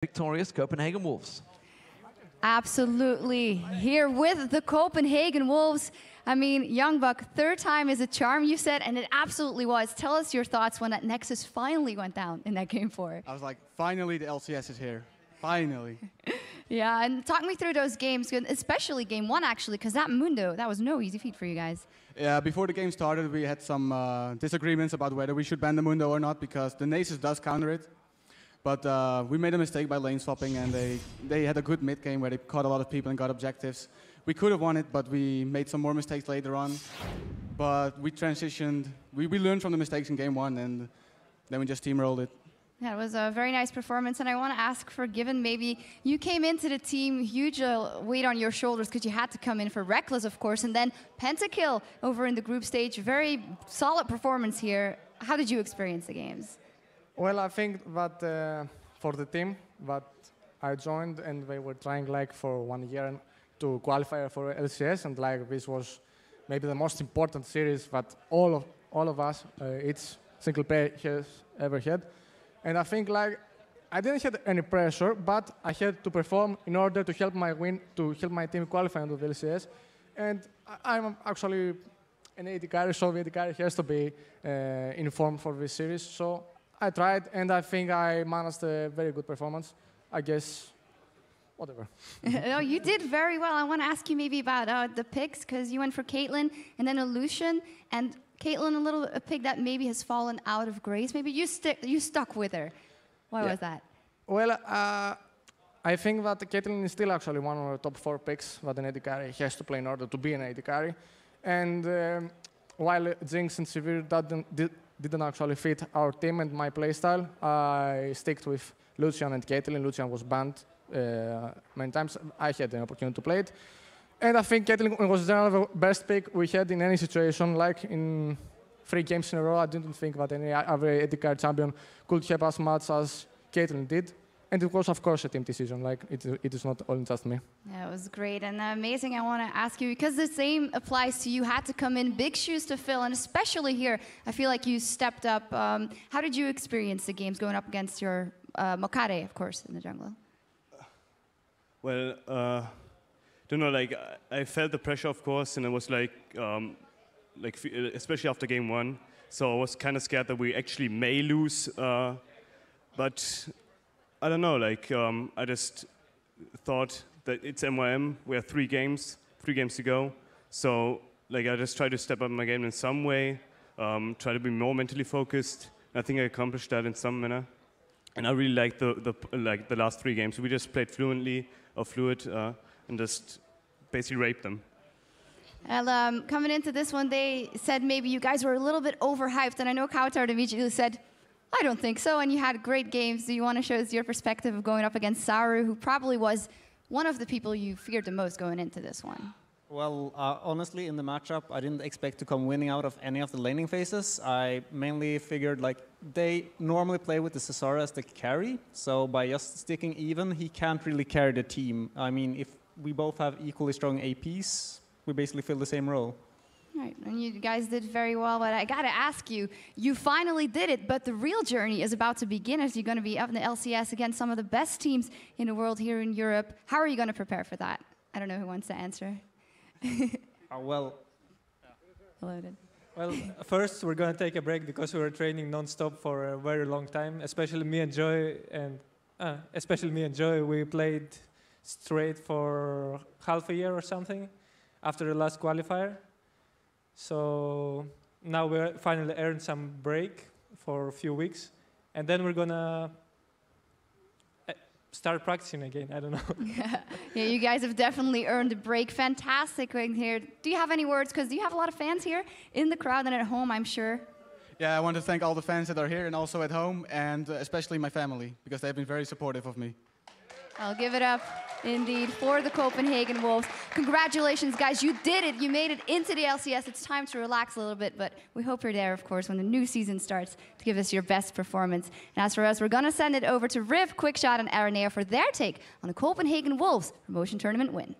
victorious Copenhagen Wolves. Absolutely. Here with the Copenhagen Wolves. I mean, Young Buck, third time is a charm, you said, and it absolutely was. Tell us your thoughts when that Nexus finally went down in that game 4. I was like, finally the LCS is here. Finally. Yeah, and talk me through those games, especially game 1, actually, because that Mundo, that was no easy feat for you guys. Yeah, before the game started, we had some disagreements about whether we should ban the Mundo or not, because the Nasus does counter it. But we made a mistake by lane swapping, and they had a good mid game where they caught a lot of people and got objectives. We could have won it, but we made some more mistakes later on. But we transitioned. We learned from the mistakes in game 1, and then we just steamrolled it. Yeah, it was a very nice performance, and I want to ask for given maybe you came into the team, huge weight on your shoulders because you had to come in for Reckless, of course, and then Pentakill over in the group stage. Very solid performance here. How did you experience the games? Well, I think that for the team that I joined, and they were trying like for 1 year to qualify for LCS, and like this was maybe the most important series that all of us, each single player has ever had. And I think like I didn't have any pressure, but I had to perform in order to help my team qualify into the LCS. And I'm actually an AD carry, so the AD carry has to be informed for this series. So I tried, and I think I managed a very good performance. I guess, whatever. No, you did very well. I want to ask you maybe about the picks, because you went for Caitlyn and then Illusion, and Caitlyn, a pick that maybe has fallen out of grace. Maybe you stuck with her. Why was that? Well, I think that Caitlyn is still actually one of the top 4 picks that an AD carry has to play in order to be an AD carry. And while Jinx and Severe didn't actually fit our team and my playstyle, I sticked with Lucian and Caitlyn. Lucian was banned many times. I had the opportunity to play it. And I think Caitlyn was generally the best pick we had in any situation. Like in 3 games in a row, I didn't think that any other AD carry champion could have as much as Caitlyn did. And it was, of course, a team decision. Like it is not only just me. Yeah, it was great and amazing. I want to ask you, because the same applies to you, had to come in, big shoes to fill, and especially here, I feel like you stepped up. How did you experience the games going up against your Mokare, of course, in the jungle? Well, don't know. Like I felt the pressure, of course, and it was like especially after game 1. So I was kind of scared that we actually may lose, but. I don't know, like, I just thought that it's MYM, we have 3 games to go. So, like, I just try to step up my game in some way, try to be more mentally focused. I think I accomplished that in some manner. And I really liked the last 3 games. We just played fluid, and just basically raped them. Well, coming into this one, they said maybe you guys were a little bit overhyped, and I know Kautar immediately said, I don't think so, and you had great games. Do you want to show us your perspective of going up against Saru, who probably was one of the people you feared the most going into this one? Well, honestly, in the matchup, I didn't expect to come winning out of any of the laning phases. I mainly figured like they normally play with the Cesara as the carry, so by just sticking even, he can't really carry the team. I mean, if we both have equally strong APs, we basically fill the same role. Right, and you guys did very well, but I gotta ask you, you finally did it, but the real journey is about to begin as you're gonna be up in the LCS against some of the best teams in the world here in Europe. How are you gonna prepare for that? I don't know who wants to answer. Well, first we're gonna take a break because we were training non-stop for a very long time, especially me and Joy, we played straight for half a year or something after the last qualifier. So now we finally earned some break for a few weeks, and then we're gonna start practicing again. I don't know. Yeah, you guys have definitely earned a break. Fantastic going here. Do you have any words? Because you have a lot of fans here in the crowd and at home, I'm sure. Yeah, I want to thank all the fans that are here and also at home, and especially my family, because they've been very supportive of me. I'll give it up, indeed, for the Copenhagen Wolves. Congratulations, guys. You did it. You made it into the LCS. It's time to relax a little bit, but we hope you're there, of course, when the new season starts to give us your best performance. And as for us, we're going to send it over to Riv, Quickshot, and Aranea for their take on the Copenhagen Wolves promotion tournament win.